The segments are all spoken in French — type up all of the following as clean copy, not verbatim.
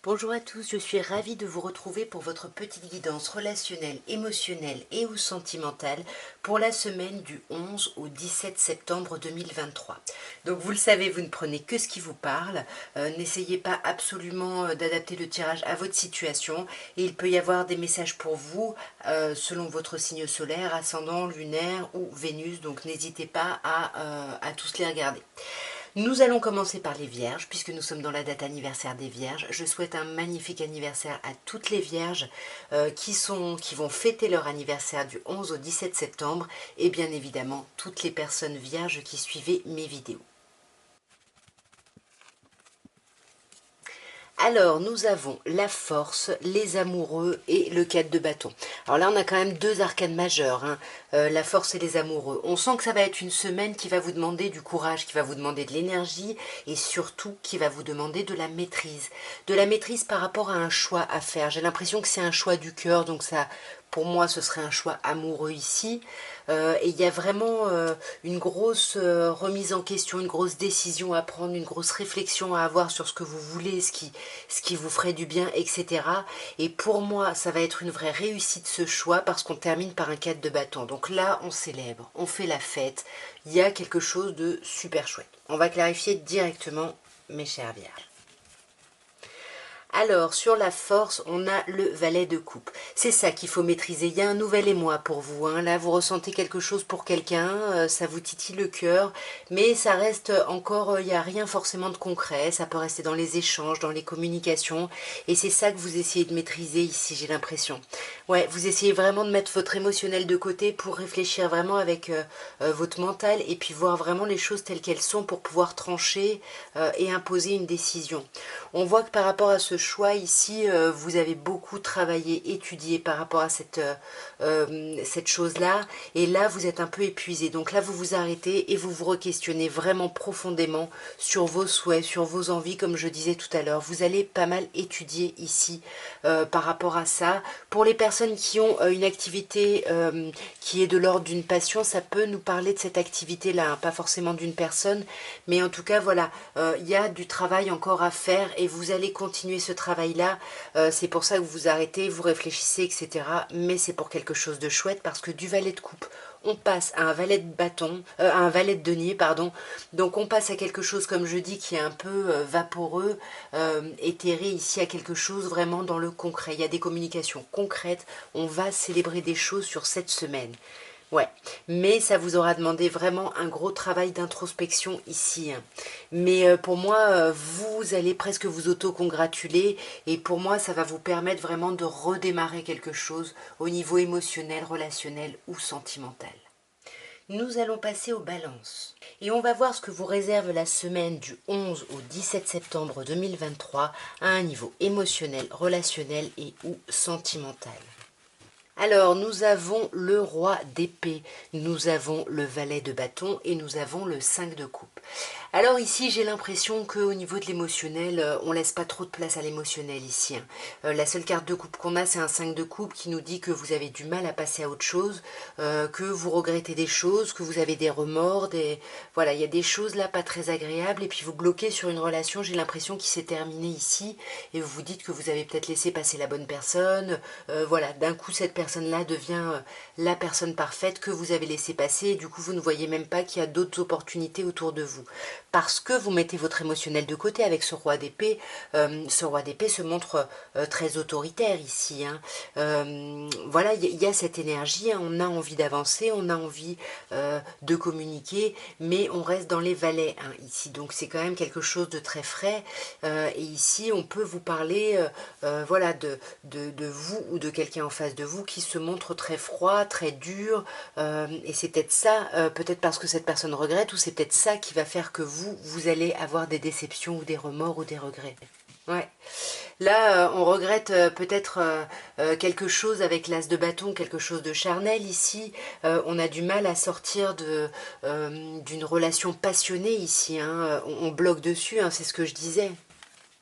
Bonjour à tous, je suis ravie de vous retrouver pour votre petite guidance relationnelle, émotionnelle et ou sentimentale pour la semaine du 11 au 17 septembre 2023. Donc vous le savez, vous ne prenez que ce qui vous parle, n'essayez pas absolument d'adapter le tirage à votre situation et il peut y avoir des messages pour vous selon votre signe solaire, ascendant, lunaire ou Vénus, donc n'hésitez pas à tous les regarder. Nous allons commencer par les Vierges, puisque nous sommes dans la date anniversaire des Vierges. Je souhaite un magnifique anniversaire à toutes les Vierges qui vont fêter leur anniversaire du 11 au 17 septembre et bien évidemment toutes les personnes Vierges qui suivaient mes vidéos. Alors, nous avons la force, les amoureux et le 4 de bâton. Alors là, on a quand même deux arcanes majeures, hein, la force et les amoureux. On sent que ça va être une semaine qui va vous demander du courage, qui va vous demander de l'énergie et surtout qui va vous demander de la maîtrise. De la maîtrise par rapport à un choix à faire. J'ai l'impression que c'est un choix du cœur, donc ça, pour moi, ce serait un choix amoureux ici. Et il y a vraiment une grosse remise en question, une grosse décision à prendre, une grosse réflexion à avoir sur ce que vous voulez, ce qui vous ferait du bien, etc. Et pour moi, ça va être une vraie réussite ce choix parce qu'on termine par un 4 de bâton. Donc là, on célèbre, on fait la fête. Il y a quelque chose de super chouette. On va clarifier directement, mes chers vierges. Alors, sur la force, on a le valet de coupe. C'est ça qu'il faut maîtriser. Il y a un nouvel émoi pour vous. Hein. Là, vous ressentez quelque chose pour quelqu'un, ça vous titille le cœur, mais ça reste encore, il n'y a rien forcément de concret. Ça peut rester dans les échanges, dans les communications, et c'est ça que vous essayez de maîtriser ici, j'ai l'impression. Ouais, vous essayez vraiment de mettre votre émotionnel de côté pour réfléchir vraiment avec votre mental, et puis voir vraiment les choses telles qu'elles sont pour pouvoir trancher et imposer une décision. On voit que par rapport à ce choix ici, vous avez beaucoup travaillé, étudié par rapport à cette chose-là. Et là, vous êtes un peu épuisé. Donc là, vous vous arrêtez et vous vous re-questionnez vraiment profondément sur vos souhaits, sur vos envies, comme je disais tout à l'heure. Vous allez pas mal étudier ici par rapport à ça. Pour les personnes qui ont une activité qui est de l'ordre d'une passion, ça peut nous parler de cette activité-là, hein, pas forcément d'une personne. Mais en tout cas, voilà, il y a du travail encore à faire et vous allez continuer ce travail-là. C'est pour ça que vous vous arrêtez, vous réfléchissez, etc. Mais c'est pour quelque chose de chouette parce que du valet de coupe, on passe à un valet de bâton, à un valet de denier, pardon. Donc on passe à quelque chose, comme je dis, qui est un peu vaporeux, éthéré ici, à quelque chose vraiment dans le concret. Il y a des communications concrètes. On va célébrer des choses sur cette semaine. Ouais, mais ça vous aura demandé vraiment un gros travail d'introspection ici. Hein. Mais pour moi, vous allez presque vous auto-congratuler et pour moi, ça va vous permettre vraiment de redémarrer quelque chose au niveau émotionnel, relationnel ou sentimental. Nous allons passer aux balances et on va voir ce que vous réserve la semaine du 11 au 17 septembre 2023 à un niveau émotionnel, relationnel et ou sentimental. Alors, nous avons le roi d'épée, nous avons le valet de bâton et nous avons le 5 de coupe. Alors ici, j'ai l'impression qu'au niveau de l'émotionnel, on laisse pas trop de place à l'émotionnel ici. Hein. La seule carte de coupe qu'on a, c'est un 5 de coupe qui nous dit que vous avez du mal à passer à autre chose, que vous regrettez des choses, que vous avez des remords, voilà, il y a des choses là pas très agréables et puis vous bloquez sur une relation, j'ai l'impression qui s'est terminée ici et vous vous dites que vous avez peut-être laissé passer la bonne personne, voilà, d'un coup cette personne-là devient la personne parfaite que vous avez laissé passer et du coup vous ne voyez même pas qu'il y a d'autres opportunités autour de vous. Parce que vous mettez votre émotionnel de côté avec ce roi d'épée. Ce roi d'épée se montre très autoritaire ici. Hein. Voilà, il y a cette énergie, hein, on a envie d'avancer, on a envie de communiquer, mais on reste dans les valets hein, ici. Donc c'est quand même quelque chose de très frais. Et ici, on peut vous parler voilà, de vous ou de quelqu'un en face de vous qui se montre très froid, très dur. Et c'est peut-être ça, peut-être parce que cette personne regrette, ou c'est peut-être ça qui va faire que vous allez avoir des déceptions ou des remords ou des regrets. Ouais. Là, on regrette peut-être quelque chose avec l'as de bâton, quelque chose de charnel ici. On a du mal à sortir d'une relation passionnée ici. Hein. On bloque dessus, hein, c'est ce que je disais.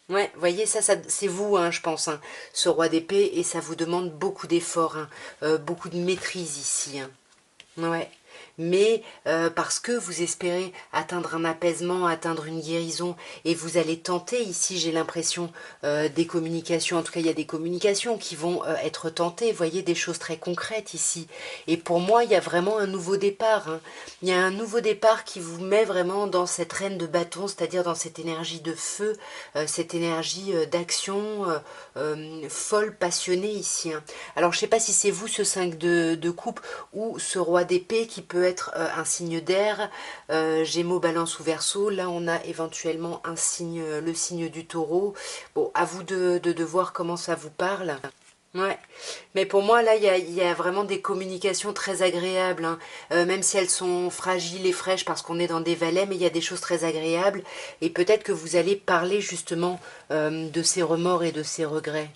Ouais, vous voyez, ça c'est vous, hein, je pense, hein, ce roi d'épée, et ça vous demande beaucoup d'efforts, hein, beaucoup de maîtrise ici. Hein. Ouais. mais parce que vous espérez atteindre un apaisement, atteindre une guérison, et vous allez tenter ici, j'ai l'impression, des communications, en tout cas il y a des communications qui vont être tentées, vous voyez, des choses très concrètes ici. Et pour moi, il y a vraiment un nouveau départ, hein. Il y a un nouveau départ qui vous met vraiment dans cette reine de bâton, c'est-à-dire dans cette énergie de feu, cette énergie d'action folle, passionnée ici, hein. Alors je ne sais pas si c'est vous ce 5 de coupe ou ce roi d'épée qui peut être un signe d'air, Gémeaux, Balance ou Verseau. Là on a éventuellement un signe, le signe du taureau. Bon, à vous de voir comment ça vous parle. Ouais, mais pour moi, là, il y a vraiment des communications très agréables, hein. Même si elles sont fragiles et fraîches parce qu'on est dans des valets, mais il y a des choses très agréables. Et peut-être que vous allez parler justement de ces remords et de ces regrets.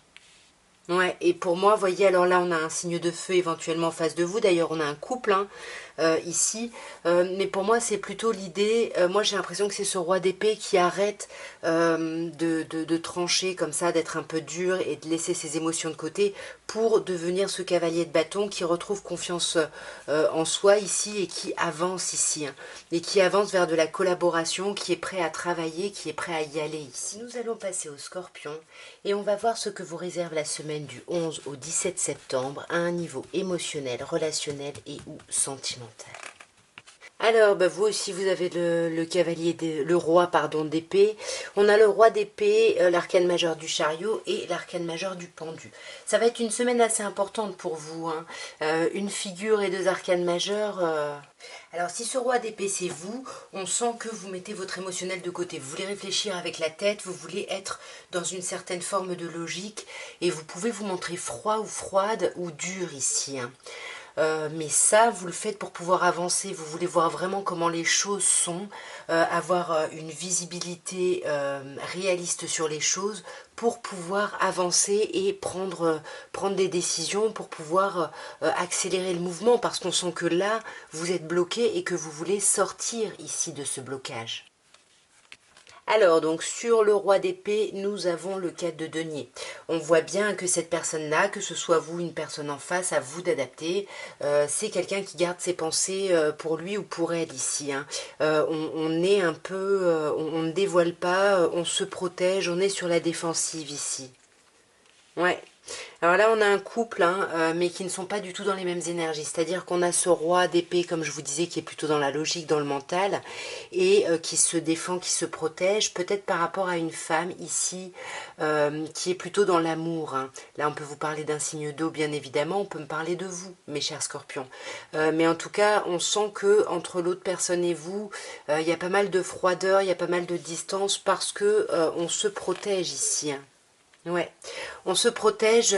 Ouais, et pour moi, voyez, alors là, on a un signe de feu éventuellement en face de vous. D'ailleurs, on a un couple, hein, ici. Mais pour moi, c'est plutôt l'idée. Moi, j'ai l'impression que c'est ce roi d'épée qui arrête de trancher comme ça, d'être un peu dur et de laisser ses émotions de côté pour devenir ce cavalier de bâton qui retrouve confiance en soi ici et qui avance ici, hein, et qui avance vers de la collaboration, qui est prêt à travailler, qui est prêt à y aller ici. Nous allons passer au Scorpion et on va voir ce que vous réserve la semaine du 11 au 17 septembre à un niveau émotionnel, relationnel et ou sentimental. Alors, bah, vous aussi, vous avez le cavalier, le roi, pardon, d'épée. On a le roi d'épée, l'arcane majeur du chariot et l'arcane majeur du pendu. Ça va être une semaine assez importante pour vous, hein. Une figure et deux arcanes majeurs. Alors, si ce roi d'épée, c'est vous, on sent que vous mettez votre émotionnel de côté. Vous voulez réfléchir avec la tête, vous voulez être dans une certaine forme de logique et vous pouvez vous montrer froid ou froide ou dur ici, hein. Mais ça, vous le faites pour pouvoir avancer. Vous voulez voir vraiment comment les choses sont, avoir une visibilité réaliste sur les choses pour pouvoir avancer et prendre des décisions, pour pouvoir accélérer le mouvement, parce qu'on sent que là, vous êtes bloqué et que vous voulez sortir ici de ce blocage. Alors, donc, sur le roi d'épée, nous avons le 4 de denier. On voit bien que cette personne-là, que ce soit vous, une personne en face, à vous d'adapter, c'est quelqu'un qui garde ses pensées pour lui ou pour elle ici, hein. On est un peu, on ne dévoile pas, on se protège, on est sur la défensive ici. Ouais. Alors là, on a un couple, hein, mais qui ne sont pas du tout dans les mêmes énergies. C'est-à-dire qu'on a ce roi d'épée, comme je vous disais, qui est plutôt dans la logique, dans le mental, et qui se défend, qui se protège, peut-être par rapport à une femme ici, qui est plutôt dans l'amour, hein. Là, on peut vous parler d'un signe d'eau, bien évidemment, on peut me parler de vous, mes chers scorpions. Mais en tout cas, on sent que entre l'autre personne et vous, il y a pas mal de froideur, il y a pas mal de distance, parce que on se protège ici, hein. Ouais, on se protège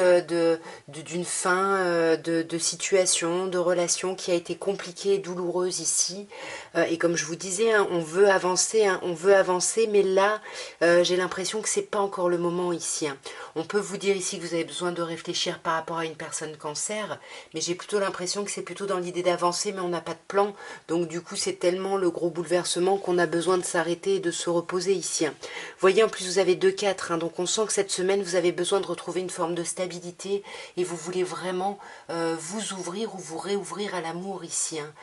d'une fin de situation, de relation qui a été compliquée et douloureuse ici. Et comme je vous disais, hein, on veut avancer, hein, on veut avancer, mais là, j'ai l'impression que c'est pas encore le moment ici, hein. On peut vous dire ici que vous avez besoin de réfléchir par rapport à une personne cancer, mais j'ai plutôt l'impression que c'est plutôt dans l'idée d'avancer, mais on n'a pas de plan. Donc du coup, c'est tellement le gros bouleversement qu'on a besoin de s'arrêter et de se reposer ici, hein. Vous voyez, en plus, vous avez 2-4, hein, donc on sent que cette semaine, vous avez besoin de retrouver une forme de stabilité et vous voulez vraiment vous ouvrir ou vous réouvrir à l'amour ici, hein.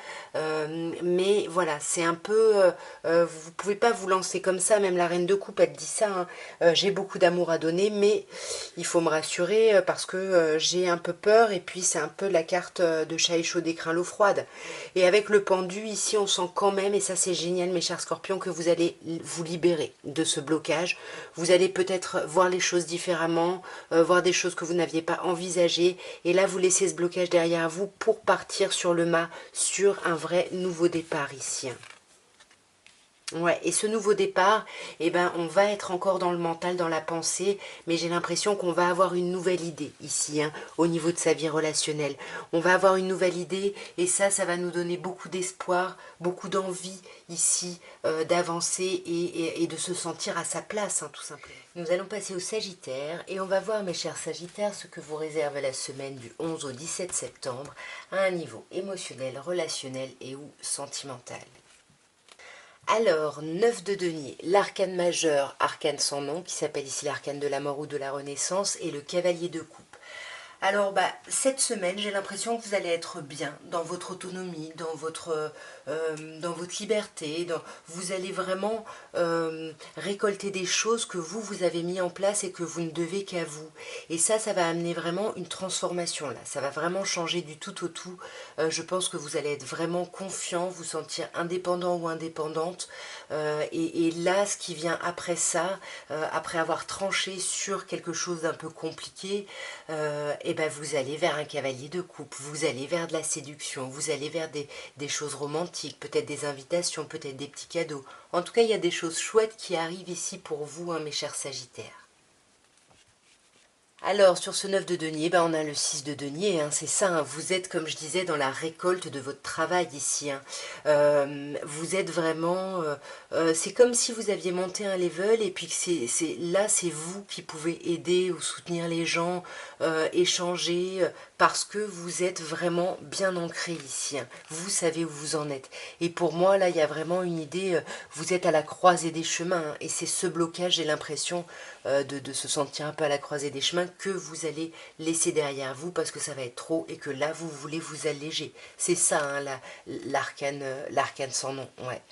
Mais voilà, c'est un peu... vous pouvez pas vous lancer comme ça, même la reine de coupe, elle dit ça, hein. J'ai beaucoup d'amour à donner, mais il faut me rassurer parce que j'ai un peu peur et puis c'est un peu la carte de chat échaudé craint l'eau froide. Et avec le pendu, ici, on sent quand même, et ça c'est génial, mes chers scorpions, que vous allez vous libérer de ce blocage. Vous allez peut-être voir les choses différemment, voir des choses que vous n'aviez pas envisagées. Et là, vous laissez ce blocage derrière vous pour partir sur le mât, sur un vrai nouveau départ ici. Ouais, et ce nouveau départ, eh ben, on va être encore dans le mental, dans la pensée, mais j'ai l'impression qu'on va avoir une nouvelle idée ici, hein, au niveau de sa vie relationnelle. On va avoir une nouvelle idée, et ça va nous donner beaucoup d'espoir, beaucoup d'envie ici d'avancer et de se sentir à sa place, hein, tout simplement. Nous allons passer au Sagittaire, et on va voir, mes chers Sagittaires, ce que vous réserve la semaine du 11 au 17 septembre, à un niveau émotionnel, relationnel et ou sentimental. Alors, 9 de denier, l'arcane majeur, arcane sans nom, qui s'appelle ici l'arcane de la mort ou de la renaissance, et le cavalier de coupe. Alors, cette semaine, j'ai l'impression que vous allez être bien dans votre autonomie, dans votre liberté. Vous allez vraiment récolter des choses que vous avez mis en place et que vous ne devez qu'à vous. Et ça va amener vraiment une transformation là. Ça va vraiment changer du tout au tout. Je pense que vous allez être vraiment confiant, vous sentir indépendant ou indépendante. Et là, ce qui vient après ça, après avoir tranché sur quelque chose d'un peu compliqué, et ben vous allez vers un cavalier de coupe, vous allez vers de la séduction, vous allez vers des choses romantiques, peut-être des invitations, peut-être des petits cadeaux. En tout cas, il y a des choses chouettes qui arrivent ici pour vous, hein, mes chers Sagittaires. Alors, sur ce 9 de denier, on a le 6 de denier, hein, c'est ça, hein, vous êtes, comme je disais, dans la récolte de votre travail ici. Hein. Vous êtes vraiment... c'est comme si vous aviez monté un level et puis que là, c'est vous qui pouvez aider ou soutenir les gens, échanger, parce que vous êtes vraiment bien ancré ici. Hein. Vous savez où vous en êtes. Et pour moi, là, il y a vraiment une idée, vous êtes à la croisée des chemins, hein, et c'est ce blocage, j'ai l'impression, de se sentir un peu à la croisée des chemins que vous allez laisser derrière vous parce que ça va être trop et que là vous voulez vous alléger. C'est ça, hein, l'arcane sans nom. Ouais.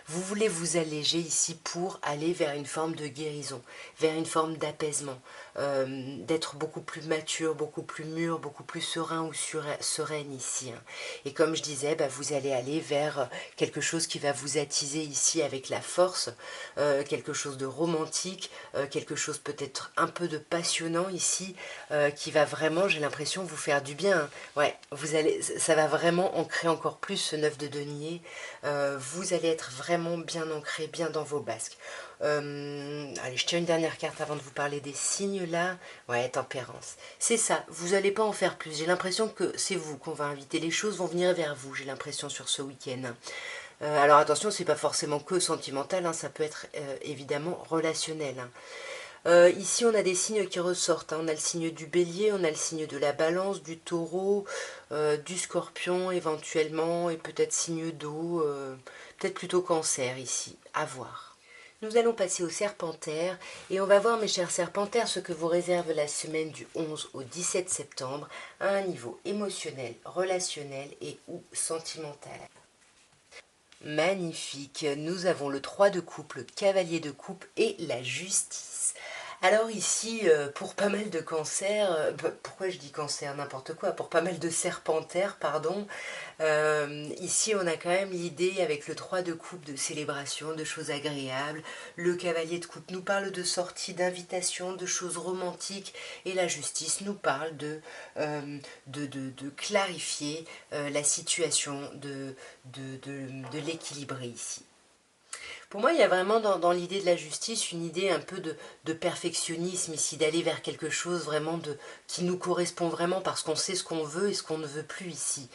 Vous voulez vous alléger ici pour aller vers une forme de guérison, vers une forme d'apaisement, d'être beaucoup plus mature, beaucoup plus mûr, beaucoup plus serein ou sereine ici. Hein. Et comme je disais, vous allez aller vers quelque chose qui va vous attiser ici avec la force, quelque chose de romantique, quelque chose peut-être un peu de passionnant ici, qui va vraiment, j'ai l'impression, vous faire du bien. Hein. Ouais, ça va vraiment ancrer encore plus ce 9 de denier. Vous allez être vraiment bien ancré, bien dans vos basques. Allez, je tiens une dernière carte avant de vous parler des signes là. Ouais, tempérance. C'est ça, vous n'allez pas en faire plus. J'ai l'impression que c'est vous qu'on va inviter. Les choses vont venir vers vous, j'ai l'impression, sur ce week-end. Alors attention, c'est pas forcément que sentimental, hein, ça peut être évidemment relationnel. Hein. Ici, on a des signes qui ressortent. Hein. On a le signe du bélier, on a le signe de la balance, du taureau, du scorpion éventuellement, et peut-être signe d'eau, peut-être plutôt cancer ici, à voir. Nous allons passer au serpentaire et on va voir, mes chers serpentaires, ce que vous réserve la semaine du 11 au 17 septembre à un niveau émotionnel, relationnel et ou sentimental. Magnifique, nous avons le 3 de coupe, le cavalier de coupe et la justice. Alors ici, pour pas mal de cancers, pourquoi je dis cancer, n'importe quoi, pour pas mal de serpentaires, pardon, ici on a quand même l'idée avec le 3 de coupe de célébration, de choses agréables, le cavalier de coupe nous parle de sortie, d'invitation, de choses romantiques, et la justice nous parle de clarifier la situation, de l'équilibrer ici. Pour moi, il y a vraiment dans l'idée de la justice une idée un peu de perfectionnisme ici, d'aller vers quelque chose vraiment qui nous correspond vraiment parce qu'on sait ce qu'on veut et ce qu'on ne veut plus ici.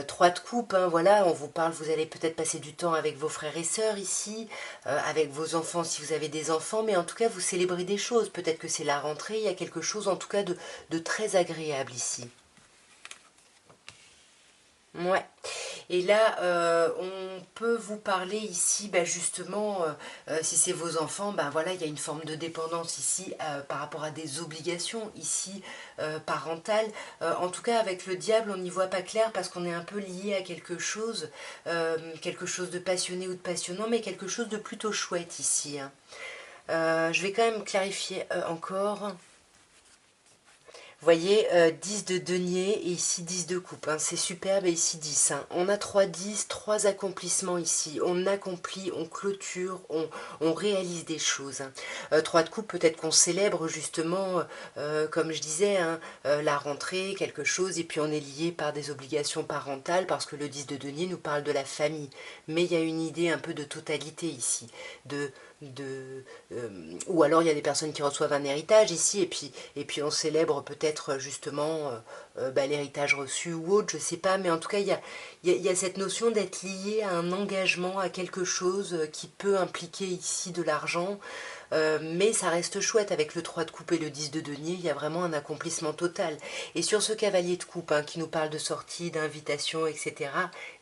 3 de coupe, hein, voilà, on vous parle, vous allez peut-être passer du temps avec vos frères et sœurs ici, avec vos enfants si vous avez des enfants, mais en tout cas vous célébrez des choses, peut-être que c'est la rentrée, il y a quelque chose en tout cas de très agréable ici. Ouais. Et là, on peut vous parler ici, justement, si c'est vos enfants, voilà, il y a une forme de dépendance ici par rapport à des obligations ici parentales. En tout cas, avec le diable, on n'y voit pas clair parce qu'on est un peu lié à quelque chose de passionné ou de passionnant, mais quelque chose de plutôt chouette ici. Hein. Je vais quand même clarifier encore. Vous voyez, 10 de denier et ici 10 de coupe. Hein, c'est superbe et ici 10. Hein. On a 3 10, 3 accomplissements ici. On accomplit, on clôture, on réalise des choses. Hein. 3 de coupe, peut-être qu'on célèbre justement, comme je disais, hein, la rentrée, quelque chose. Et puis on est lié par des obligations parentales parce que le 10 de denier nous parle de la famille. Mais il y a une idée un peu de totalité ici, ou alors il y a des personnes qui reçoivent un héritage ici et puis on célèbre peut-être justement l'héritage reçu ou autre, je sais pas, mais en tout cas il y a cette notion d'être lié à un engagement, à quelque chose qui peut impliquer ici de l'argent, mais ça reste chouette avec le 3 de coupe et le 10 de denier, il y a vraiment un accomplissement total. Et sur ce cavalier de coupe qui nous parle de sortie, d'invitation, etc.,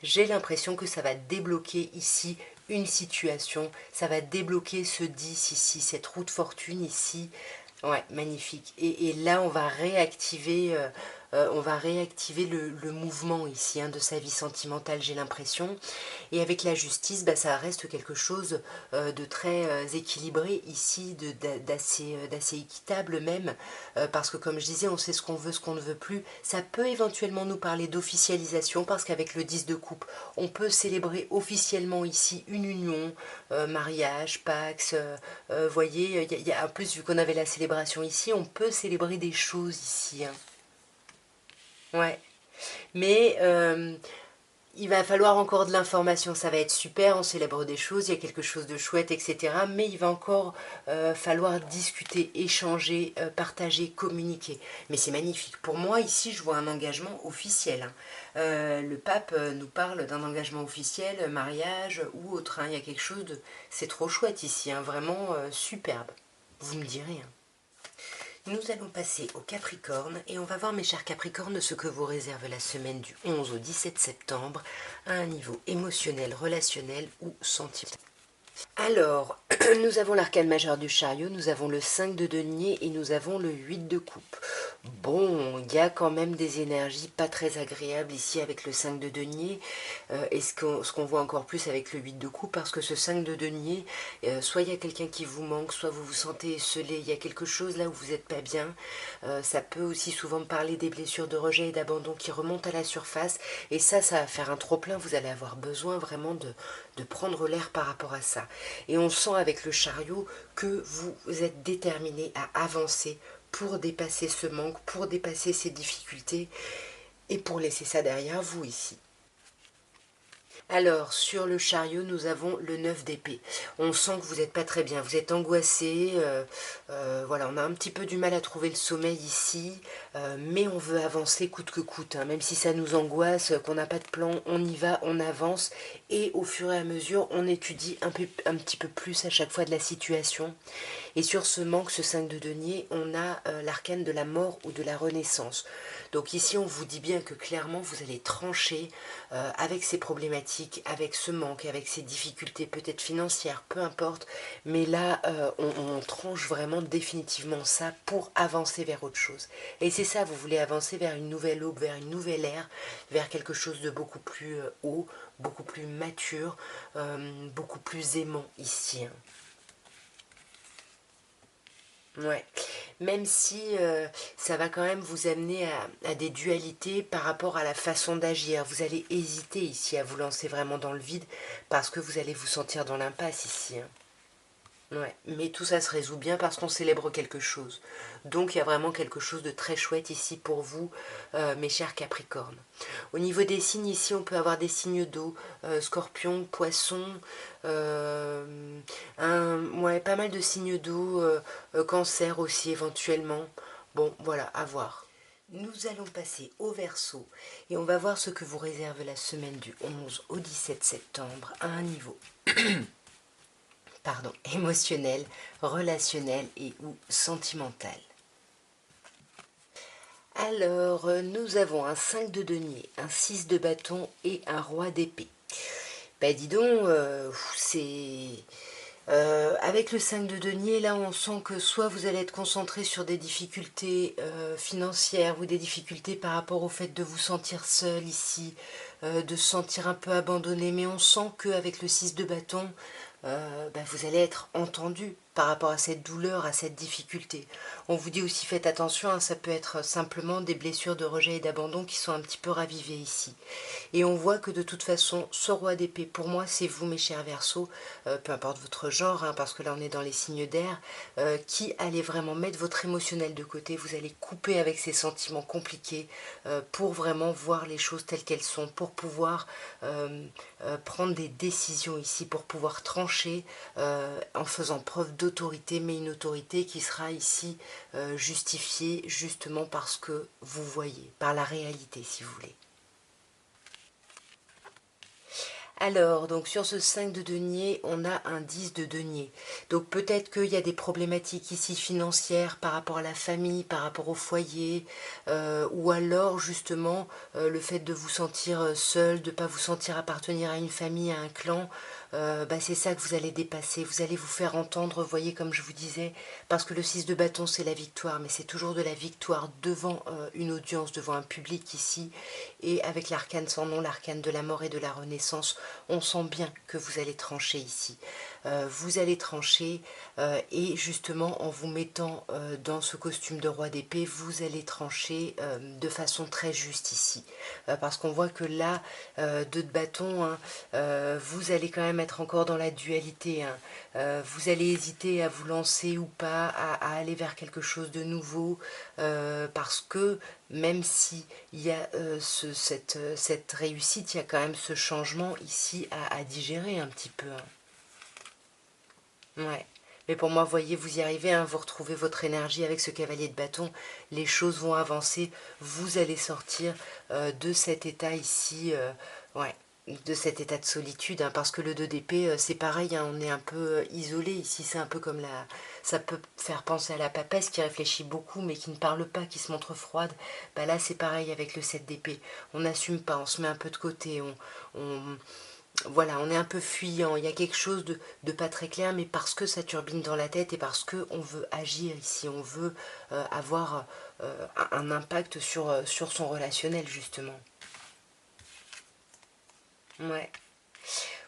j'ai l'impression que ça va débloquer ici une situation, ça va débloquer ce 10 ici, cette roue de fortune ici, Ouais, magnifique. Et là, on va réactiver le mouvement ici, hein, de sa vie sentimentale, j'ai l'impression. Et avec la justice, bah, ça reste quelque chose de très équilibré ici, d'assez équitable même, parce que comme je disais, on sait ce qu'on veut, ce qu'on ne veut plus. Ça peut éventuellement nous parler d'officialisation, parce qu'avec le 10 de coupe, on peut célébrer officiellement ici une union, mariage, Pax, voyez, en plus, vu qu'on avait la célébration ici, on peut célébrer des choses ici, hein. Ouais. Mais il va falloir encore de l'information, ça va être super, on célèbre des choses, il y a quelque chose de chouette, etc. Mais il va encore falloir discuter, échanger, partager, communiquer. Mais c'est magnifique. Pour moi, ici, je vois un engagement officiel, hein. Le pape nous parle d'un engagement officiel, mariage ou autre, hein. Il y a quelque chose de... C'est trop chouette ici, hein, vraiment superbe. Vous me direz, hein. Nous allons passer au Capricorne et on va voir, mes chers Capricornes, ce que vous réserve la semaine du 11 au 17 septembre à un niveau émotionnel, relationnel ou sentimental. Alors, nous avons l'arcane majeur du chariot, nous avons le 5 de denier et nous avons le 8 de coupe. Bon, il y a quand même des énergies pas très agréables ici avec le 5 de denier, et ce qu'on voit encore plus avec le 8 de coupe, parce que ce 5 de denier, soit il y a quelqu'un qui vous manque, soit vous vous sentez esselé, il y a quelque chose là où vous n'êtes pas bien. Ça peut aussi souvent me parler des blessures de rejet et d'abandon qui remontent à la surface, et ça va faire un trop-plein, vous allez avoir besoin vraiment de prendre l'air par rapport à ça. Et on sent avec le chariot que vous êtes déterminé à avancer pour dépasser ce manque, pour dépasser ces difficultés et pour laisser ça derrière vous ici. Alors, sur le chariot, nous avons le 9 d'épée. On sent que vous n'êtes pas très bien, vous êtes angoissé, voilà, on a un petit peu du mal à trouver le sommeil ici, mais on veut avancer coûte que coûte, hein. Même si ça nous angoisse, qu'on n'a pas de plan, on y va, on avance, et au fur et à mesure, on étudie un petit peu plus à chaque fois de la situation. Et sur ce manque, ce 5 de denier, on a l'arcane de la mort ou de la renaissance. Donc ici, on vous dit bien que clairement, vous allez trancher avec ces problématiques, avec ce manque, avec ces difficultés peut-être financières, peu importe. Mais là, on tranche vraiment définitivement ça pour avancer vers autre chose. Et c'est ça, vous voulez avancer vers une nouvelle aube, vers une nouvelle ère, vers quelque chose de beaucoup plus haut, beaucoup plus mature, beaucoup plus aimant ici, hein. Ouais, même si ça va quand même vous amener à des dualités par rapport à la façon d'agir. Vous allez hésiter ici à vous lancer vraiment dans le vide parce que vous allez vous sentir dans l'impasse ici, hein. Ouais, mais tout ça se résout bien parce qu'on célèbre quelque chose. Donc il y a vraiment quelque chose de très chouette ici pour vous, mes chers Capricornes. Au niveau des signes, ici on peut avoir des signes d'eau, scorpion, poisson, ouais, pas mal de signes d'eau, cancer aussi éventuellement. Bon, voilà, à voir. Nous allons passer au Verseau et on va voir ce que vous réserve la semaine du 11 au 17 septembre à un niveau pardon, émotionnel, relationnel et ou sentimental. Alors, nous avons un 5 de denier, un 6 de bâton et un roi d'épée. Ben dis donc, c'est... avec le 5 de denier, là on sent que soit vous allez être concentré sur des difficultés financières ou des difficultés par rapport au fait de vous sentir seul ici, de se sentir un peu abandonné, mais on sent qu'avec le 6 de bâton, vous allez être entendu par rapport à cette douleur, à cette difficulté. On vous dit aussi faites attention, hein, ça peut être simplement des blessures de rejet et d'abandon qui sont un petit peu ravivées ici. Et on voit que de toute façon, ce roi d'épée, pour moi, c'est vous, mes chers Verseaux, peu importe votre genre, hein, parce que là on est dans les signes d'air, qui allez vraiment mettre votre émotionnel de côté, vous allez couper avec ces sentiments compliqués pour vraiment voir les choses telles qu'elles sont, pour pouvoir prendre des décisions ici, pour pouvoir trancher en faisant preuve d'autorité, mais une autorité qui sera ici justifiée justement parce que vous voyez, par la réalité si vous voulez. Alors, donc sur ce 5 de denier, on a un 10 de denier. Donc peut-être qu'il y a des problématiques ici financières par rapport à la famille, par rapport au foyer, ou alors justement le fait de vous sentir seul, de ne pas vous sentir appartenir à une famille, à un clan, c'est ça que vous allez dépasser, vous allez vous faire entendre, voyez, comme je vous disais, parce que le 6 de bâton c'est la victoire, mais c'est toujours de la victoire devant une audience, devant un public ici, et avec l'arcane sans nom, l'arcane de la mort et de la renaissance, on sent bien que vous allez trancher ici. Vous allez trancher et justement en vous mettant dans ce costume de roi d'épée, vous allez trancher de façon très juste ici. Parce qu'on voit que là, 2 de bâton, hein, vous allez quand même être encore dans la dualité. Hein. Vous allez hésiter à vous lancer ou pas, à aller vers quelque chose de nouveau, parce que même si il y a cette réussite, il y a quand même ce changement ici à digérer un petit peu. Hein. Ouais. Mais pour moi, voyez, vous y arrivez, hein, vous retrouvez votre énergie avec ce cavalier de bâton, les choses vont avancer, vous allez sortir de cet état ici, ouais, de cet état de solitude, hein, parce que le 2 d'épée, c'est pareil, hein, on est un peu isolé ici, c'est un peu comme la... Ça peut faire penser à la papesse qui réfléchit beaucoup mais qui ne parle pas, qui se montre froide. Bah là, c'est pareil avec le 7 d'épée, on n'assume pas, on se met un peu de côté, on voilà, on est un peu fuyant, il y a quelque chose de pas très clair, mais parce que ça turbine dans la tête et parce qu'on veut agir ici, on veut avoir un impact sur son relationnel, justement. Ouais.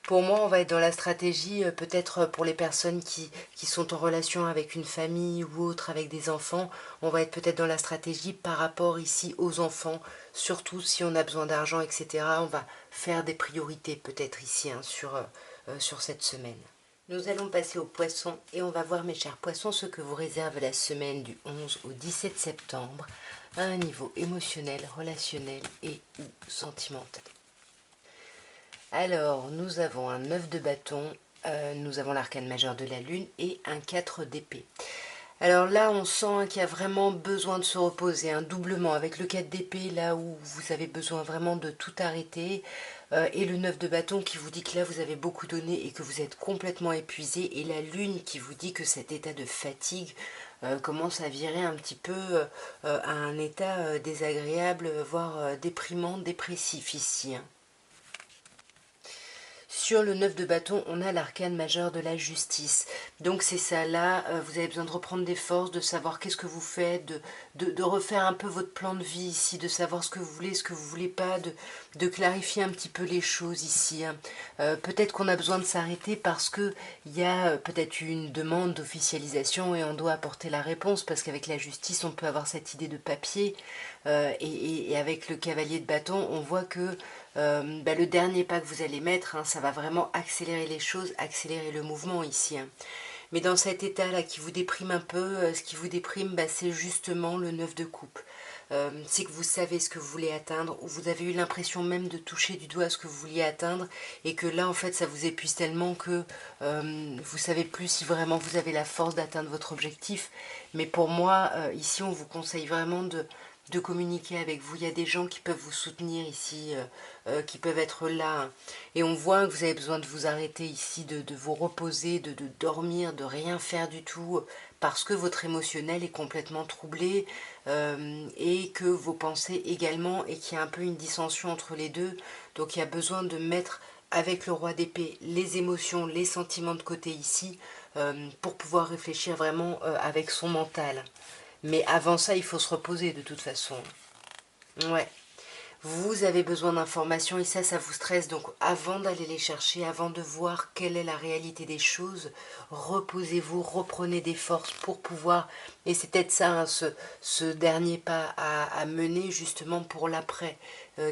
Pour moi, on va être dans la stratégie, peut-être pour les personnes qui sont en relation avec une famille ou autre, avec des enfants, on va être peut-être dans la stratégie par rapport ici aux enfants, surtout si on a besoin d'argent, etc. On va faire des priorités peut-être ici hein, sur cette semaine. Nous allons passer aux poissons et on va voir mes chers poissons ce que vous réserve la semaine du 11 au 17 septembre à un niveau émotionnel, relationnel et ou sentimental. Alors, nous avons un 9 de bâton, nous avons l'arcane majeur de la lune et un 4 d'épée. Alors là, on sent qu'il y a vraiment besoin de se reposer, un doublement avec le 4 d'épée, là où vous avez besoin vraiment de tout arrêter, et le 9 de bâton qui vous dit que là, vous avez beaucoup donné et que vous êtes complètement épuisé, et la lune qui vous dit que cet état de fatigue commence à virer un petit peu à un état désagréable, voire déprimant, dépressif ici. Hein. Sur le 9 de bâton, on a l'arcane majeur de la justice. Donc c'est ça, là, vous avez besoin de reprendre des forces, de savoir qu'est-ce que vous faites, de refaire un peu votre plan de vie ici, de savoir ce que vous voulez, ce que vous voulez pas, de clarifier un petit peu les choses ici. Hein. Peut-être qu'on a besoin de s'arrêter parce que il y a peut-être une demande d'officialisation et on doit apporter la réponse, parce qu'avec la justice, on peut avoir cette idée de papier. Et avec le cavalier de bâton, on voit que le dernier pas que vous allez mettre, hein, ça va vraiment accélérer les choses, accélérer le mouvement ici. Hein. Mais dans cet état-là qui vous déprime un peu, ce qui vous déprime, c'est justement le 9 de coupe. C'est que vous savez ce que vous voulez atteindre, ou vous avez eu l'impression même de toucher du doigt ce que vous vouliez atteindre, et que là, en fait, ça vous épuise tellement que vous savez plus si vraiment vous avez la force d'atteindre votre objectif. Mais pour moi, ici, on vous conseille vraiment de communiquer avec vous. Il y a des gens qui peuvent vous soutenir ici, qui peuvent être là. Hein. Et on voit que vous avez besoin de vous arrêter ici, de vous reposer, de dormir, de rien faire du tout, parce que votre émotionnel est complètement troublé et que vos pensées également, et qu'il y a un peu une dissension entre les deux. Donc il y a besoin de mettre avec le roi d'épée les émotions, les sentiments de côté ici, pour pouvoir réfléchir vraiment avec son mental. Mais avant ça, il faut se reposer de toute façon. Ouais. Vous avez besoin d'informations et ça vous stresse. Donc avant d'aller les chercher, avant de voir quelle est la réalité des choses, reposez-vous, reprenez des forces pour pouvoir... Et c'est peut-être ça, hein, ce dernier pas à mener justement pour l'après.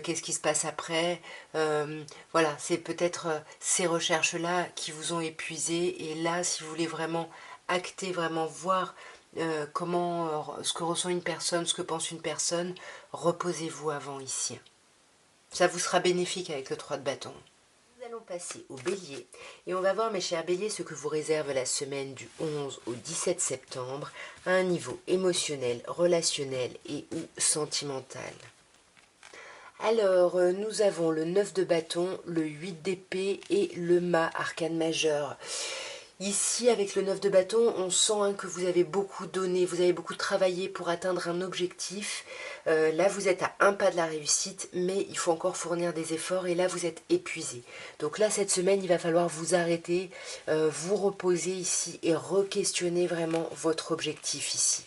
Qu'est-ce qui se passe après voilà, c'est peut-être ces recherches-là qui vous ont épuisé. Et là, si vous voulez vraiment acter, vraiment voir ce que ressent une personne, ce que pense une personne, reposez-vous avant ici. Ça vous sera bénéfique avec le 3 de bâton. Nous allons passer au bélier et on va voir mes chers béliers ce que vous réserve la semaine du 11 au 17 septembre à un niveau émotionnel, relationnel et ou sentimental. Alors, nous avons le 9 de bâton, le 8 d'épée et le mât arcane majeur. Ici, avec le 9 de bâton, on sent hein, que vous avez beaucoup donné, vous avez beaucoup travaillé pour atteindre un objectif. Là, vous êtes à un pas de la réussite, mais il faut encore fournir des efforts et là, vous êtes épuisé. Donc là, cette semaine, il va falloir vous arrêter, vous reposer ici et re-questionner vraiment votre objectif ici.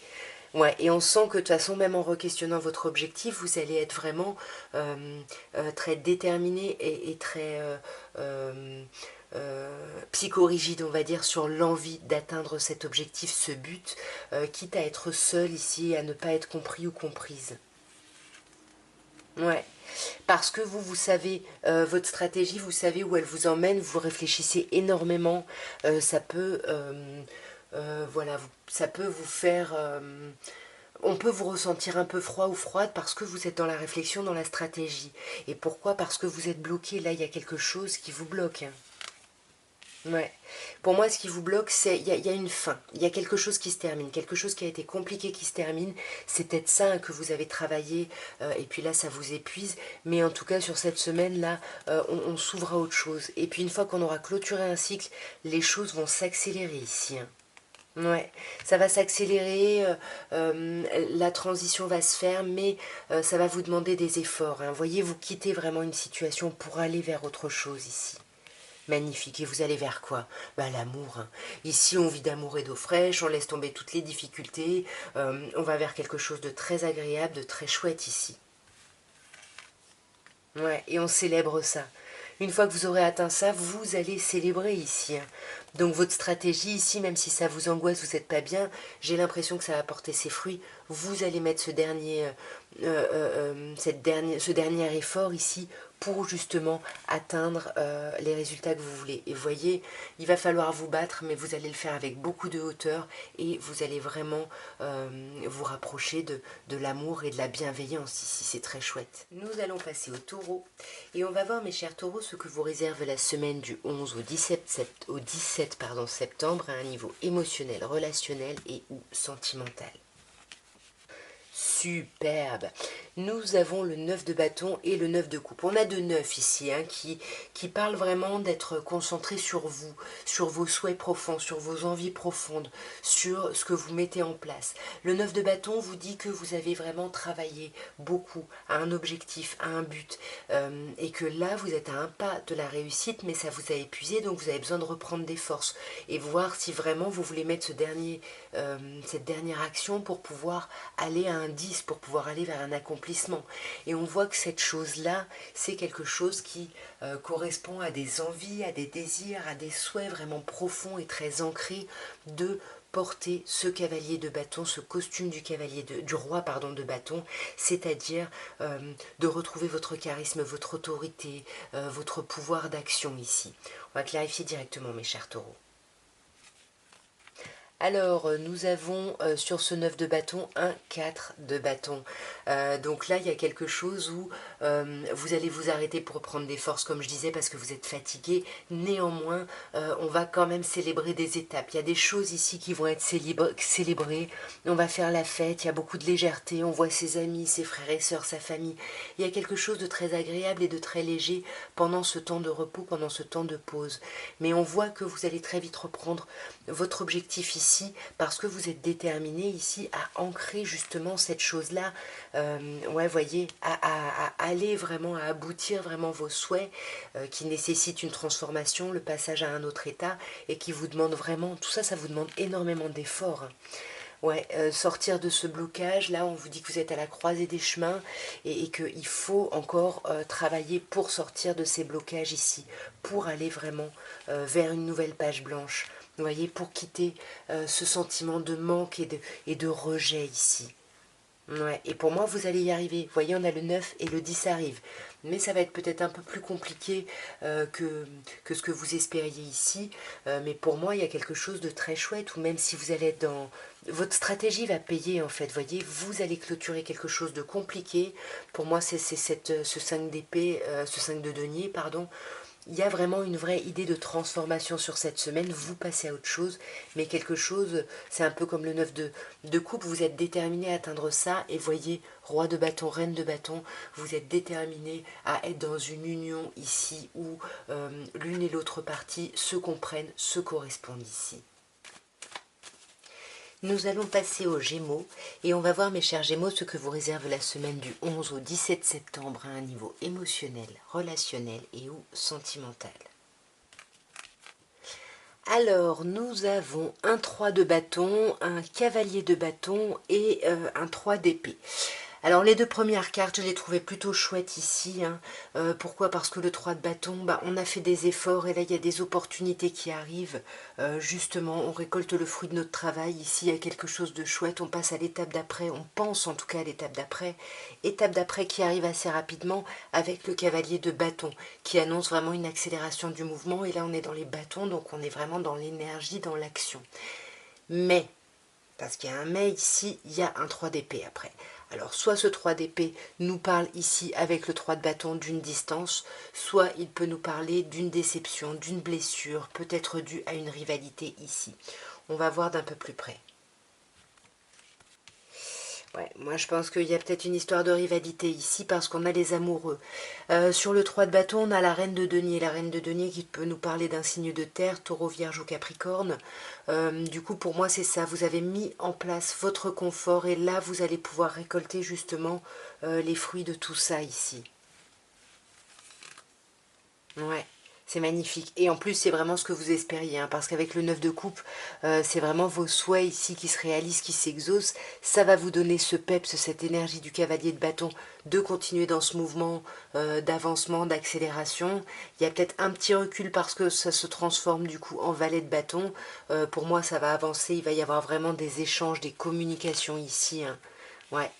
Ouais, et on sent que de toute façon, même en re-questionnant votre objectif, vous allez être vraiment très déterminé et très psychorigide, on va dire, sur l'envie d'atteindre cet objectif, ce but, quitte à être seul ici et à ne pas être compris ou comprise. Ouais, parce que vous savez, votre stratégie, vous savez où elle vous emmène, vous réfléchissez énormément, ça peut, voilà, ça peut vous faire, on peut vous ressentir un peu froid ou froide parce que vous êtes dans la réflexion, dans la stratégie. Et pourquoi? Parce que vous êtes bloqué, là il y a quelque chose qui vous bloque. Hein. Ouais. Pour moi, ce qui vous bloque, c'est il y a une fin. Il y a quelque chose qui se termine, quelque chose qui a été compliqué qui se termine. C'est peut-être ça hein, que vous avez travaillé, et puis là, ça vous épuise. Mais en tout cas, sur cette semaine-là, on s'ouvre à autre chose. Et puis une fois qu'on aura clôturé un cycle, les choses vont s'accélérer ici. Hein. Ouais, ça va s'accélérer, la transition va se faire, mais ça va vous demander des efforts. Hein. Voyez, vous quittez vraiment une situation pour aller vers autre chose ici. Magnifique. Et vous allez vers quoi? Bah, l'amour. Hein. Ici, on vit d'amour et d'eau fraîche, on laisse tomber toutes les difficultés, on va vers quelque chose de très agréable, de très chouette ici. Ouais, et on célèbre ça. Une fois que vous aurez atteint ça, vous allez célébrer ici. Hein. Donc votre stratégie ici, même si ça vous angoisse, vous n'êtes pas bien, j'ai l'impression que ça va porter ses fruits. Vous allez mettre ce dernier effort ici pour justement atteindre les résultats que vous voulez. Et voyez, il va falloir vous battre, mais vous allez le faire avec beaucoup de hauteur et vous allez vraiment vous rapprocher de l'amour et de la bienveillance ici. C'est très chouette. Nous allons passer au taureau et on va voir, mes chers taureaux, ce que vous réserve la semaine du 11 au 17 septembre à un niveau émotionnel, relationnel et ou sentimental. Superbe. Nous avons le 9 de bâton et le 9 de coupe. On a deux 9 ici hein, qui parlent vraiment d'être concentré sur vous, sur vos souhaits profonds, sur vos envies profondes, sur ce que vous mettez en place. Le 9 de bâton vous dit que vous avez vraiment travaillé beaucoup à un objectif, à un but, et que là vous êtes à un pas de la réussite, mais ça vous a épuisé, donc vous avez besoin de reprendre des forces et voir si vraiment vous voulez mettre cette dernière action pour pouvoir aller à un 10, pour pouvoir aller vers un accomplissement. Et on voit que cette chose-là, c'est quelque chose qui correspond à des envies, à des désirs, à des souhaits vraiment profonds et très ancrés de porter ce cavalier de bâton, ce costume du roi de bâton, c'est-à-dire de retrouver votre charisme, votre autorité, votre pouvoir d'action ici. On va clarifier directement, mes chers taureaux. Alors, nous avons sur ce 9 de bâton un 4 de bâton. Donc là, il y a quelque chose où vous allez vous arrêter pour prendre des forces, comme je disais, parce que vous êtes fatigué. Néanmoins, on va quand même célébrer des étapes. Il y a des choses ici qui vont être célébrées. On va faire la fête, il y a beaucoup de légèreté. On voit ses amis, ses frères et sœurs, sa famille. Il y a quelque chose de très agréable et de très léger pendant ce temps de repos, pendant ce temps de pause. Mais on voit que vous allez très vite reprendre votre objectif ici, parce que vous êtes déterminé ici à ancrer justement cette chose-là, ouais, voyez, à aller vraiment, à aboutir vraiment vos souhaits qui nécessitent une transformation, le passage à un autre état et qui vous demande vraiment, tout ça, ça vous demande énormément d'efforts. Hein. Ouais, sortir de ce blocage, là on vous dit que vous êtes à la croisée des chemins et qu'il faut encore travailler pour sortir de ces blocages ici, pour aller vraiment vers une nouvelle page blanche. Vous voyez, pour quitter ce sentiment de manque et de rejet ici. Ouais, et pour moi, vous allez y arriver. Vous voyez, on a le 9 et le 10 arrivent. Mais ça va être peut-être un peu plus compliqué que ce que vous espériez ici. Mais pour moi, il y a quelque chose de très chouette, ou même si vous allez être dans... Votre stratégie va payer, en fait. Vous voyez, vous allez clôturer quelque chose de compliqué. Pour moi, c'est ce 5 d'épée, ce 5 de denier, pardon. il y a vraiment une vraie idée de transformation sur cette semaine. Vous passez à autre chose, mais quelque chose, c'est un peu comme le 9 de coupe, vous êtes déterminé à atteindre ça, et voyez, roi de bâton, reine de bâton, vous êtes déterminé à être dans une union ici où l'une et l'autre partie se comprennent, se correspondent ici. Nous allons passer aux Gémeaux et on va voir, mes chers Gémeaux, ce que vous réserve la semaine du 11 au 17 septembre à un niveau émotionnel, relationnel et ou sentimental. Alors, nous avons un 3 de bâton, un cavalier de bâton et un 3 d'épée. Alors les deux premières cartes, je les trouvais plutôt chouettes ici. Hein. Pourquoi? Parce que le 3 de bâton, bah, on a fait des efforts et là il y a des opportunités qui arrivent. Justement, on récolte le fruit de notre travail. Ici, il y a quelque chose de chouette. On passe à l'étape d'après. On pense en tout cas à l'étape d'après. Étape d'après qui arrive assez rapidement avec le cavalier de bâton qui annonce vraiment une accélération du mouvement. Et là, on est dans les bâtons, donc on est vraiment dans l'énergie, dans l'action. Mais, parce qu'il y a un mais ici, il y a un 3 d'épée après. Alors, soit ce 3 d'épée nous parle ici avec le 3 de bâton d'une distance, soit il peut nous parler d'une déception, d'une blessure, peut-être due à une rivalité ici. On va voir d'un peu plus près. Ouais, moi je pense qu'il y a peut-être une histoire de rivalité ici parce qu'on a les amoureux. Sur le 3 de bâton, on a la reine de denier. La reine de denier qui peut nous parler d'un signe de terre, taureau, vierge ou capricorne. Du coup, pour moi, c'est ça. Vous avez mis en place votre confort et là, vous allez pouvoir récolter justement les fruits de tout ça ici. Ouais, c'est magnifique. Et en plus, c'est vraiment ce que vous espériez, hein, parce qu'avec le 9 de coupe, c'est vraiment vos souhaits ici qui se réalisent, qui s'exaucent. Ça va vous donner ce peps, cette énergie du cavalier de bâton, de continuer dans ce mouvement d'avancement, d'accélération. Il y a peut-être un petit recul parce que ça se transforme du coup en valet de bâton. Pour moi, ça va avancer. Il va y avoir vraiment des échanges, des communications ici. Hein. Ouais.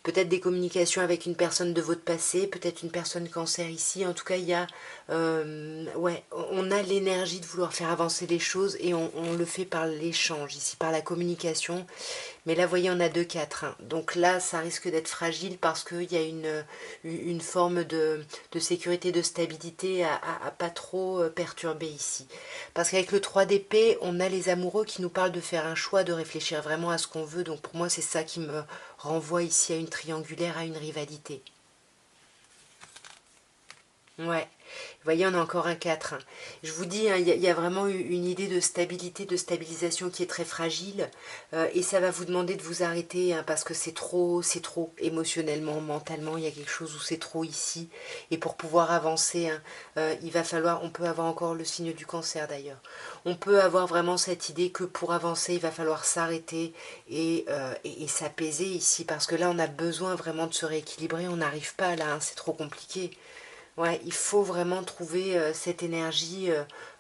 Peut-être des communications avec une personne de votre passé, peut-être une personne cancer ici. En tout cas, il y a, ouais, on a l'énergie de vouloir faire avancer les choses et on le fait par l'échange ici, par la communication. Mais là, vous voyez, on a 2, 4. Hein. Donc là, ça risque d'être fragile parce qu'il y a une forme de sécurité, de stabilité à pas trop perturber ici. Parce qu'avec le 3 d'épée, on a les amoureux qui nous parlent de faire un choix, de réfléchir vraiment à ce qu'on veut. Donc pour moi, c'est ça qui me renvoie ici à une triangulaire, à une rivalité. Ouais, vous voyez, on a encore un 4. Hein. Je vous dis, hein, y a vraiment une idée de stabilité, de stabilisation qui est très fragile. Et ça va vous demander de vous arrêter hein, parce que c'est trop émotionnellement, mentalement. Il y a quelque chose où c'est trop ici. Et pour pouvoir avancer, hein, il va falloir, on peut avoir encore le signe du cancer d'ailleurs. On peut avoir vraiment cette idée que pour avancer, il va falloir s'arrêter et s'apaiser ici. Parce que là, on a besoin vraiment de se rééquilibrer. On n'arrive pas là, hein, c'est trop compliqué. Ouais, il faut vraiment trouver cette énergie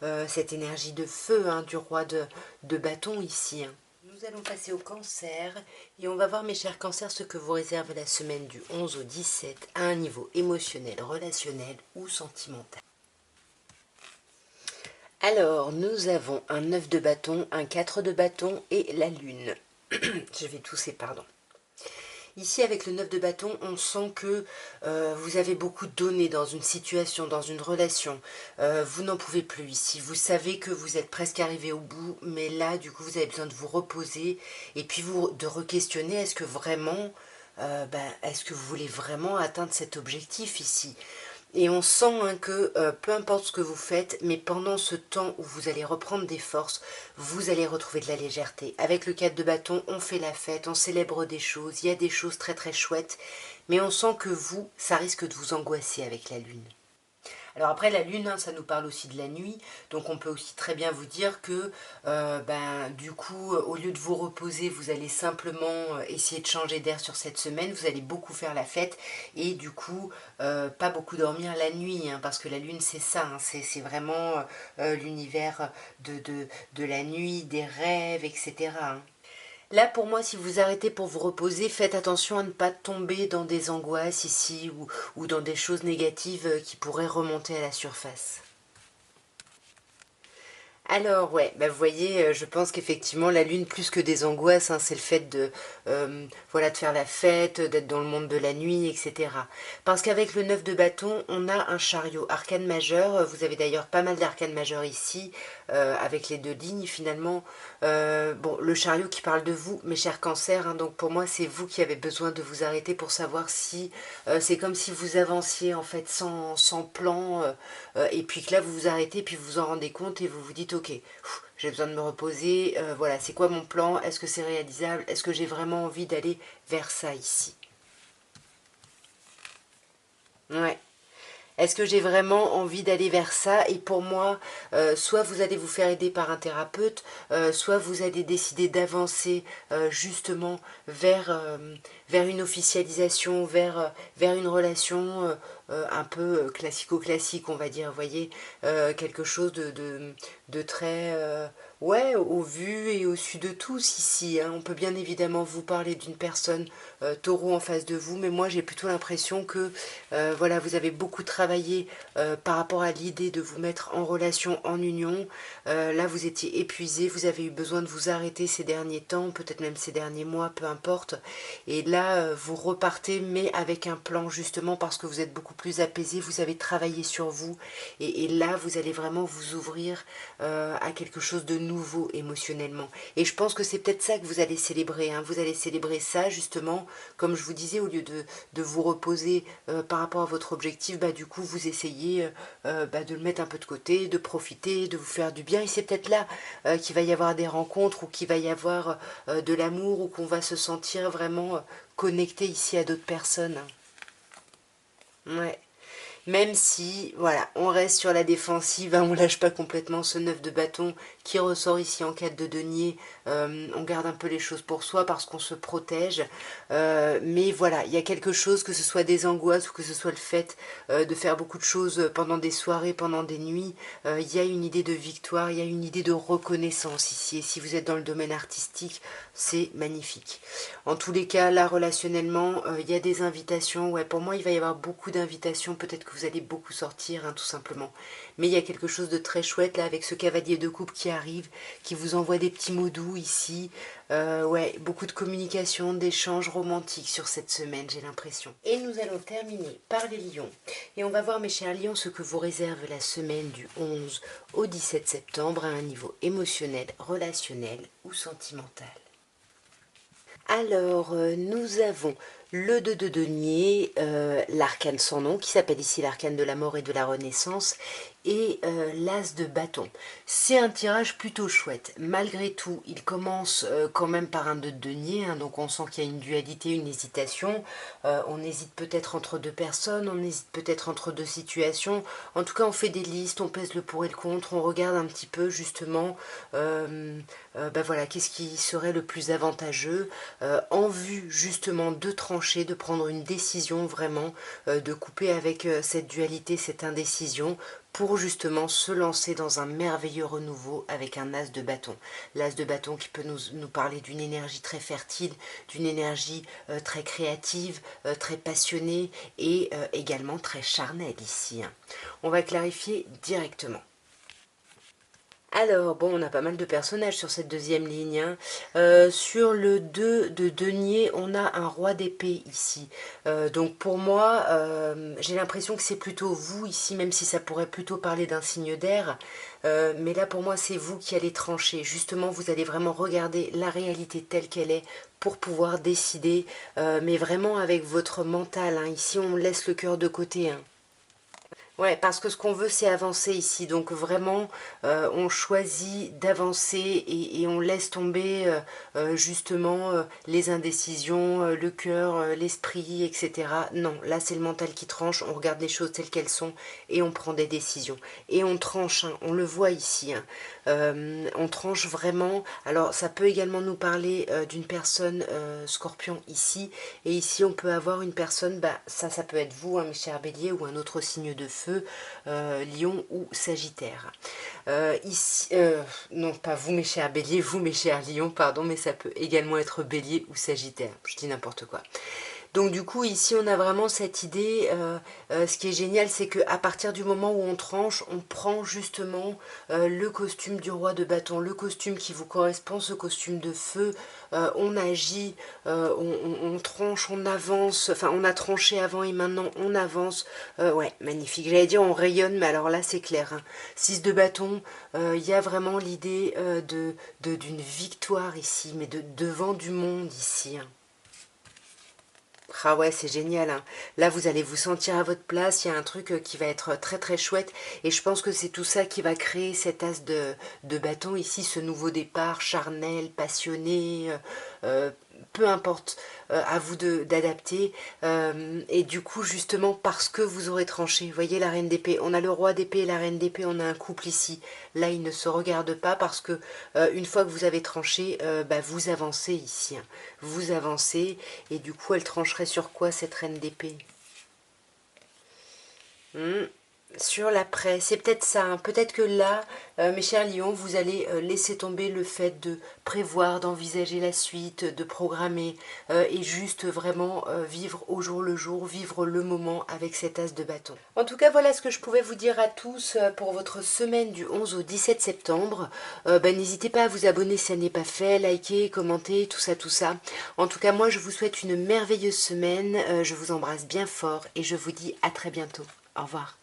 de feu hein, du roi de bâton ici. Hein. Nous allons passer au cancer et on va voir mes chers cancers ce que vous réserve la semaine du 11 au 17 à un niveau émotionnel, relationnel ou sentimental. Alors, nous avons un 9 de bâton, un 4 de bâton et la lune. Je vais tousser, pardon. Ici, avec le 9 de bâton, on sent que vous avez beaucoup donné dans une situation, dans une relation. Vous n'en pouvez plus ici. Vous savez que vous êtes presque arrivé au bout, mais là, du coup, vous avez besoin de vous reposer et puis de re-questionner, est-ce que vraiment, est-ce que vous voulez vraiment atteindre cet objectif ici? Et on sent hein, que peu importe ce que vous faites, mais pendant ce temps où vous allez reprendre des forces, vous allez retrouver de la légèreté. Avec le 4 de bâton, on fait la fête, on célèbre des choses, il y a des choses très très chouettes, mais on sent que vous, ça risque de vous angoisser avec la lune. Alors après la lune, hein, ça nous parle aussi de la nuit, donc on peut aussi très bien vous dire que du coup, au lieu de vous reposer, vous allez simplement essayer de changer d'air sur cette semaine, vous allez beaucoup faire la fête et du coup, pas beaucoup dormir la nuit, hein, parce que la lune c'est ça, hein, c'est vraiment l'univers de la nuit, des rêves, etc. Hein. Là, pour moi, si vous arrêtez pour vous reposer, faites attention à ne pas tomber dans des angoisses ici ou dans des choses négatives qui pourraient remonter à la surface. Alors ouais, bah vous voyez, je pense qu'effectivement la lune plus que des angoisses, hein, c'est le fait de voilà de faire la fête, d'être dans le monde de la nuit, etc. Parce qu'avec le 9 de bâton, on a un chariot arcane majeur. Vous avez d'ailleurs pas mal d'arcanes majeurs ici, avec les deux lignes finalement. Bon, le chariot qui parle de vous, mes chers cancers, hein, donc pour moi c'est vous qui avez besoin de vous arrêter pour savoir si c'est comme si vous avanciez en fait sans plan. Et puis que là vous vous arrêtez, puis vous vous en rendez compte et vous vous dites ok, j'ai besoin de me reposer, voilà, c'est quoi mon plan, est-ce que c'est réalisable, est-ce que j'ai vraiment envie d'aller vers ça ici. Ouais. Est-ce que j'ai vraiment envie d'aller vers ça? Et pour moi, soit vous allez vous faire aider par un thérapeute, soit vous allez décider d'avancer justement vers une officialisation, vers une relation un peu classico-classique, on va dire, vous voyez, quelque chose de très... ouais, au vu et au su de tous ici, hein. On peut bien évidemment vous parler d'une personne taureau en face de vous, mais moi j'ai plutôt l'impression que voilà, vous avez beaucoup travaillé par rapport à l'idée de vous mettre en relation, en union. Là, vous étiez épuisé, vous avez eu besoin de vous arrêter ces derniers temps, peut-être même ces derniers mois, peu importe. Et là, vous repartez, mais avec un plan, justement, parce que vous êtes beaucoup plus apaisé, vous avez travaillé sur vous. Et là, vous allez vraiment vous ouvrir à quelque chose de nouveau émotionnellement. Et je pense que c'est peut-être ça que vous allez célébrer, hein. Vous allez célébrer ça, justement, comme je vous disais, au lieu de vous reposer par rapport à votre objectif, bah, du coup, vous essayez bah, de le mettre un peu de côté, de profiter, de vous faire du bien. Et c'est peut-être là qu'il va y avoir des rencontres ou qu'il va y avoir de l'amour ou qu'on va se sentir vraiment connecté ici à d'autres personnes. Ouais. Même si, voilà, on reste sur la défensive, hein, on lâche pas complètement ce 9 de bâton qui ressort ici en 4 de denier. On garde un peu les choses pour soi parce qu'on se protège. Mais voilà, il y a quelque chose, que ce soit des angoisses ou que ce soit le fait de faire beaucoup de choses pendant des soirées, pendant des nuits. Il y a une idée de victoire, il y a une idée de reconnaissance ici. Et si vous êtes dans le domaine artistique, c'est magnifique. En tous les cas, là, relationnellement, il y a des invitations. Ouais, pour moi, il va y avoir beaucoup d'invitations. Peut-être que vous allez beaucoup sortir, hein, tout simplement. Mais il y a quelque chose de très chouette, là, avec ce cavalier de coupe qui arrive, qui vous envoie des petits mots doux ici. Ouais, beaucoup de communication, d'échanges romantiques sur cette semaine, j'ai l'impression. Et nous allons terminer par les lions. Et on va voir, mes chers lions, ce que vous réserve la semaine du 11 au 17 septembre à un niveau émotionnel, relationnel ou sentimental. Alors, nous avons le 2 de denier, l'arcane sans nom, qui s'appelle ici l'arcane de la mort et de la renaissance, et l'as de bâton. C'est un tirage plutôt chouette. Malgré tout, il commence quand même par un 2 de denier, hein, donc on sent qu'il y a une dualité, une hésitation. On hésite peut-être entre deux personnes, on hésite peut-être entre deux situations. En tout cas, on fait des listes, on pèse le pour et le contre, on regarde un petit peu justement, ben voilà, qu'est-ce qui serait le plus avantageux en vue justement de trancher, de prendre une décision vraiment, de couper avec cette dualité, cette indécision, pour justement se lancer dans un merveilleux renouveau avec un as de bâton. L'as de bâton qui peut nous parler d'une énergie très fertile, d'une énergie très créative, très passionnée et également très charnelle ici, hein. On va clarifier directement. Alors, bon, on a pas mal de personnages sur cette deuxième ligne, hein. Sur le 2 de denier, on a un roi d'épée ici. Donc pour moi, j'ai l'impression que c'est plutôt vous ici, même si ça pourrait plutôt parler d'un signe d'air. Mais là, pour moi, c'est vous qui allez trancher. Justement, vous allez vraiment regarder la réalité telle qu'elle est pour pouvoir décider, mais vraiment avec votre mental, hein. Ici, on laisse le cœur de côté, hein. Ouais, parce que ce qu'on veut, c'est avancer ici. Donc vraiment, on choisit d'avancer et on laisse tomber justement les indécisions, le cœur, l'esprit, etc. Non, là c'est le mental qui tranche, on regarde les choses telles qu'elles sont et on prend des décisions. Et on tranche, hein, on le voit ici, hein. On tranche vraiment. Alors ça peut également nous parler d'une personne scorpion ici. Et ici on peut avoir une personne, bah, ça peut être vous, hein, mes chers béliers, ou un autre signe de feu. Lion ou Sagittaire. Ici, non pas vous mes chers béliers, vous mes chers lions, pardon, mais ça peut également être bélier ou Sagittaire, je dis n'importe quoi. Donc du coup, ici, on a vraiment cette idée, ce qui est génial, c'est qu'à partir du moment où on tranche, on prend justement le costume du roi de bâton, le costume qui vous correspond, ce costume de feu, on agit, on tranche, on avance, enfin on a tranché avant et maintenant on avance, ouais, magnifique, j'allais dire on rayonne, mais alors là c'est clair, hein. 6 de bâton, il y a vraiment l'idée d'une victoire ici, mais devant du monde ici, hein. Ah ouais, c'est génial, hein. Là, vous allez vous sentir à votre place. Il y a un truc qui va être très très chouette. Et je pense que c'est tout ça qui va créer cet as de bâton ici, ce nouveau départ charnel, passionné, euh, peu importe, à vous d'adapter. Et du coup, justement, parce que vous aurez tranché, vous voyez la reine d'épée, on a le roi d'épée et la reine d'épée, on a un couple ici. Là, ils ne se regardent pas parce que une fois que vous avez tranché, bah, vous avancez ici, hein. Vous avancez et du coup, elle trancherait sur quoi cette reine d'épée? Hmm. Sur l'après, c'est peut-être ça, hein. Peut-être que là, mes chers lions, vous allez laisser tomber le fait de prévoir, d'envisager la suite, de programmer et juste vraiment vivre au jour le jour, vivre le moment avec cet as de bâton. En tout cas, voilà ce que je pouvais vous dire à tous pour votre semaine du 11 au 17 septembre. N'hésitez pas à vous abonner si ça n'est pas fait, liker, commenter, tout ça, tout ça. En tout cas, moi, je vous souhaite une merveilleuse semaine. Je vous embrasse bien fort et je vous dis à très bientôt. Au revoir.